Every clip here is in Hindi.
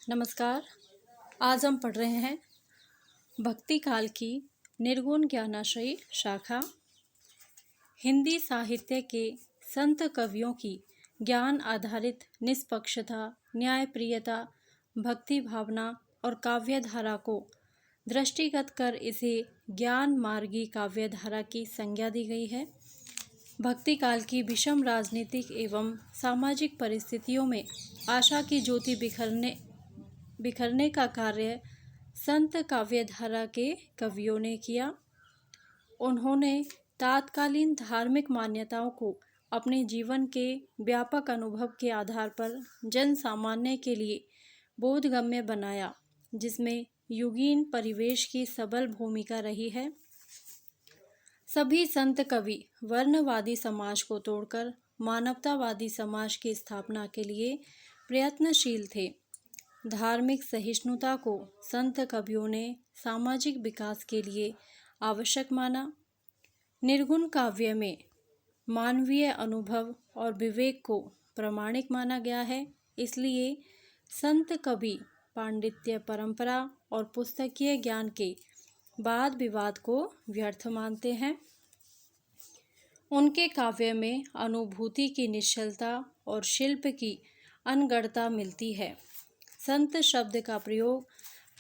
नमस्कार। आज हम पढ़ रहे हैं भक्ति काल की निर्गुण ज्ञानाश्रयी शाखा। हिंदी साहित्य के संत कवियों की ज्ञान आधारित निष्पक्षता, न्यायप्रियता, भक्ति भावना और काव्यधारा को दृष्टिगत कर इसे ज्ञान मार्गी काव्यधारा की संज्ञा दी गई है। भक्ति काल की विषम राजनीतिक एवं सामाजिक परिस्थितियों में आशा की ज्योति बिखरने का कार्य संत काव्यधारा के कवियों ने किया। उन्होंने तात्कालीन धार्मिक मान्यताओं को अपने जीवन के व्यापक अनुभव के आधार पर जन सामान्य के लिए बोधगम्य बनाया, जिसमें युगीन परिवेश की सबल भूमिका रही है। सभी संत कवि वर्णवादी समाज को तोड़कर मानवतावादी समाज की स्थापना के लिए प्रयत्नशील थे। धार्मिक सहिष्णुता को संत कवियों ने सामाजिक विकास के लिए आवश्यक माना। निर्गुण काव्य में मानवीय अनुभव और विवेक को प्रामाणिक माना गया है, इसलिए संत कवि पांडित्य परंपरा और पुस्तकीय ज्ञान के वाद विवाद को व्यर्थ मानते हैं। उनके काव्य में अनुभूति की निश्चलता और शिल्प की अनगढ़ता मिलती है। संत शब्द का प्रयोग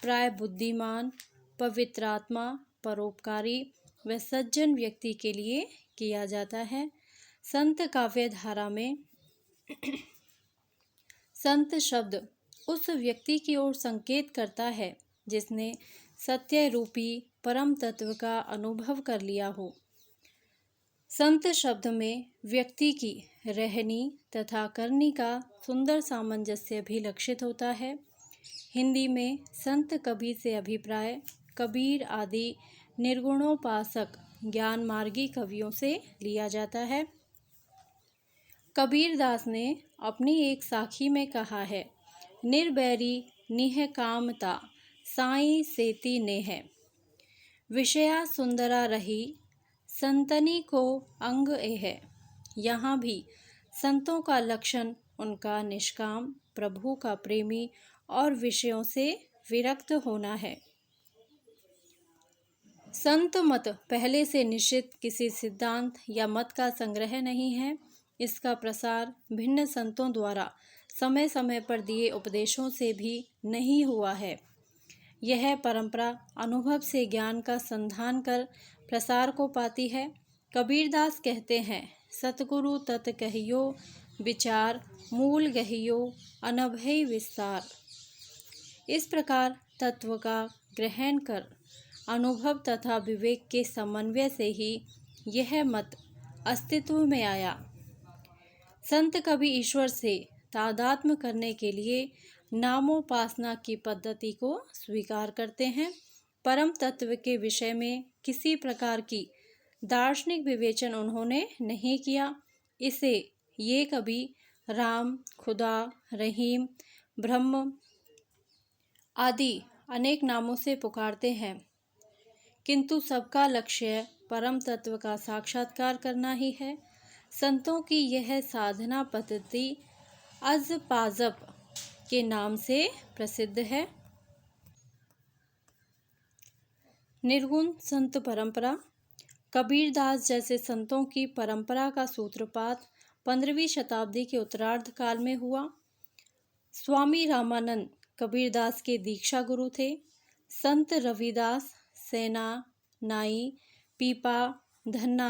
प्राय बुद्धिमान, पवित्रात्मा, परोपकारी व सज्जन व्यक्ति के लिए किया जाता है। संत काव्यधारा में संत शब्द उस व्यक्ति की ओर संकेत करता है जिसने सत्य रूपी परम तत्व का अनुभव कर लिया हो। संत शब्द में व्यक्ति की रहनी तथा करनी का सुंदर सामंजस्य भी लक्षित होता है। हिंदी में संत कबीर से अभिप्राय कबीर आदि निर्गुणोपासक ज्ञान मार्गी कवियों से लिया जाता है। कबीरदास ने अपनी एक साखी में कहा है, निर्बैरी निह कामता साई सेती नेह, विषया सुंदरा रही संतनी को अंग एह। यहाँ भी संतों का लक्षण उनका निष्काम, प्रभु का प्रेमी और विषयों से विरक्त होना है। संत मत पहले से निश्चित किसी सिद्धांत या मत का संग्रह नहीं है। इसका प्रसार भिन्न संतों द्वारा समय समय पर दिए उपदेशों से भी नहीं हुआ है। यह परंपरा अनुभव से ज्ञान का संधान कर प्रसार को पाती है। कबीरदास कहते हैं, सतगुरु तत् कहियो विचार, मूल गहियो अनभय विस्तार। इस प्रकार तत्व का ग्रहण कर अनुभव तथा विवेक के समन्वय से ही यह मत अस्तित्व में आया। संत कवि ईश्वर से तादात्म्य करने के लिए नामोपासना की पद्धति को स्वीकार करते हैं। परम तत्व के विषय में किसी प्रकार की दार्शनिक विवेचन उन्होंने नहीं किया। इसे ये कवि राम, खुदा, रहीम, ब्रह्म आदि अनेक नामों से पुकारते हैं, किंतु सबका लक्ष्य परम तत्व का साक्षात्कार करना ही है। संतों की यह साधना पद्धति अज़पाज़प के नाम से प्रसिद्ध है। निर्गुण संत परंपरा। कबीरदास जैसे संतों की परंपरा का सूत्रपात 15वीं शताब्दी के उत्तरार्ध काल में हुआ। स्वामी रामानंद कबीरदास के दीक्षा गुरु थे। संत रविदास, सेना, नाई, पीपा, धन्ना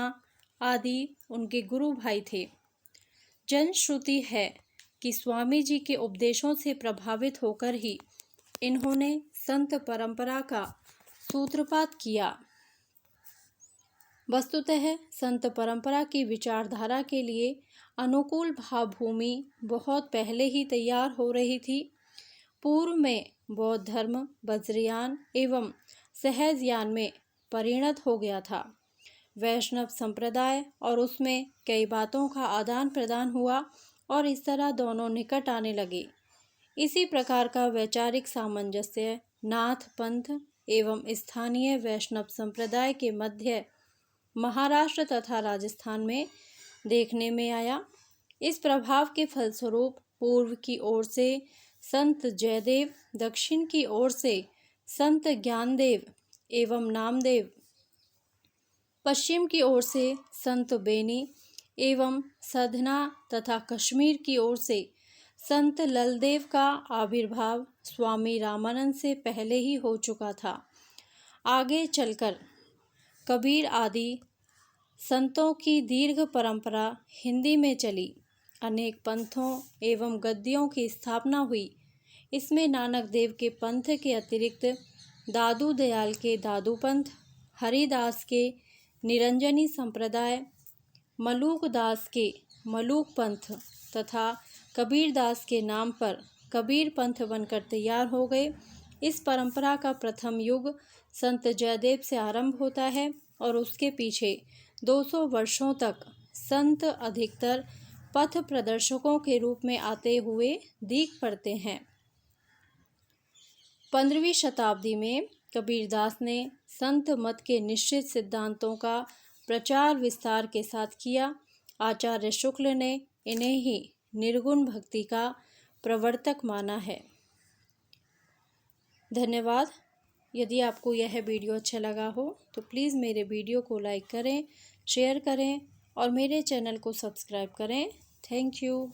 आदि उनके गुरु भाई थे। जनश्रुति है कि स्वामी जी के उपदेशों से प्रभावित होकर ही इन्होंने संत परंपरा का सूत्रपात किया। वस्तुतः संत परंपरा की विचारधारा के लिए अनुकूल भावभूमि बहुत पहले ही तैयार हो रही थी। पूर्व में बौद्ध धर्म वज्रयान एवं सहजयान में परिणत हो गया था। वैष्णव संप्रदाय और उसमें कई बातों का आदान प्रदान हुआ और इस तरह दोनों निकट आने लगे। इसी प्रकार का वैचारिक सामंजस्य नाथ पंथ एवं स्थानीय वैष्णव संप्रदाय के मध्य महाराष्ट्र तथा राजस्थान में देखने में आया। इस प्रभाव के फलस्वरूप पूर्व की ओर से संत जयदेव, दक्षिण की ओर से संत ज्ञानदेव एवं नामदेव, पश्चिम की ओर से संत बेनी एवं सधना तथा कश्मीर की ओर से संत ललदेव का आविर्भाव स्वामी रामानंद से पहले ही हो चुका था। आगे चलकर कबीर आदि संतों की दीर्घ परंपरा हिंदी में चली, अनेक पंथों एवं गद्दियों की स्थापना हुई। इसमें नानक देव के पंथ के अतिरिक्त दादू दयाल के दादू पंथ, हरिदास के निरंजनी संप्रदाय, मलूक दास के मलूक पंथ तथा कबीर दास के नाम पर कबीर पंथ बनकर तैयार हो गए। इस परंपरा का प्रथम युग संत जयदेव से आरंभ होता है और उसके पीछे 200 वर्षों तक संत अधिकतर पथ प्रदर्शकों के रूप में आते हुए दीख पड़ते हैं। 15वीं शताब्दी में कबीरदास ने संत मत के निश्चित सिद्धांतों का प्रचार विस्तार के साथ किया। आचार्य शुक्ल ने इन्हें ही निर्गुण भक्ति का प्रवर्तक माना है। धन्यवाद। यदि आपको यह वीडियो अच्छा लगा हो तो प्लीज़ मेरे वीडियो को लाइक करें, शेयर करें और मेरे चैनल को सब्सक्राइब करें। Thank you.